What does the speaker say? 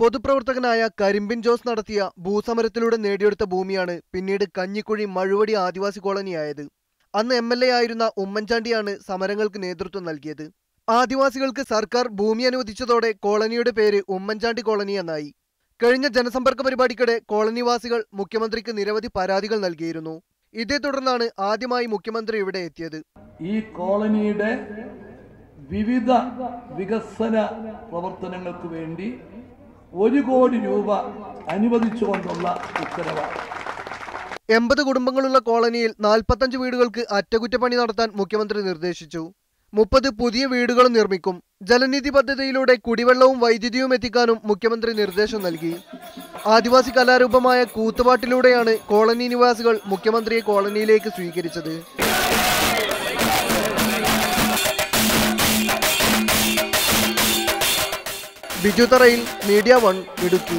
പൊതുപ്രവർത്തകനായ കരിമ്പിൻ ജോസ് നടത്തിയ ഭൂസമരത്തിലൂടെ നേടിയെടുത്ത ഭൂമിയാണ് പിന്നീട് കഞ്ഞിക്കുഴി മഴുവടി ആദിവാസി കോളനിയായത്. അന്ന് MLA ആയിരുന്ന ഉമ്മൻചാണ്ടിയാണ് സമരങ്ങൾക്ക് നേതൃത്വം നൽകിയത്. ആദിവാസികൾക്ക് സർക്കാർ ഭൂമി അനുവദിച്ചതോടെ കോളനിയുടെ പേര് ഉമ്മൻചാണ്ടി കോളനി എന്നായി. കഴിഞ്ഞ ജനസമ്പർക്ക പരിപാടിക്കിടെ കോളനിവാസികൾ മുഖ്യമന്ത്രിക്ക് നിരവധി പരാതികൾ നൽകിയിരുന്നു. ഇതേ തുടർന്നാണ് ആദ്യമായി മുഖ്യമന്ത്രി ഇവിടെ എത്തിയത്. ഈ കോളനിയുടെ വിവിധ വികസന പ്രവർത്തനങ്ങൾക്ക് വേണ്ടി 1 കോടി രൂപ അനുവദിച്ചുകൊണ്ടുള്ള ഉത്തരവാണ്. 80 കുടുംബങ്ങളുള്ള കോളനിയിൽ 45 വീടുകൾക്ക് അറ്റകുറ്റപ്പണി നടത്താൻ മുഖ്യമന്ത്രി നിർദ്ദേശിച്ചു. 30 പുതിയ വീടുകളും നിർമ്മിക്കും. ജലനിധി പദ്ധതിയിലൂടെ കുടിവെള്ളവും വൈദ്യുതിയും എത്തിക്കാനും മുഖ്യമന്ത്രി നിർദ്ദേശം നൽകി. ആദിവാസി കലാരൂപമായ കൂത്തുപാട്ടിലൂടെയാണ് കോളനി നിവാസികൾ മുഖ്യമന്ത്രിയെ കോളനിയിലേക്ക് സ്വീകരിച്ചത്. ബിജു തറയിൽ, മീഡിയ 1, ഇടുക്കി.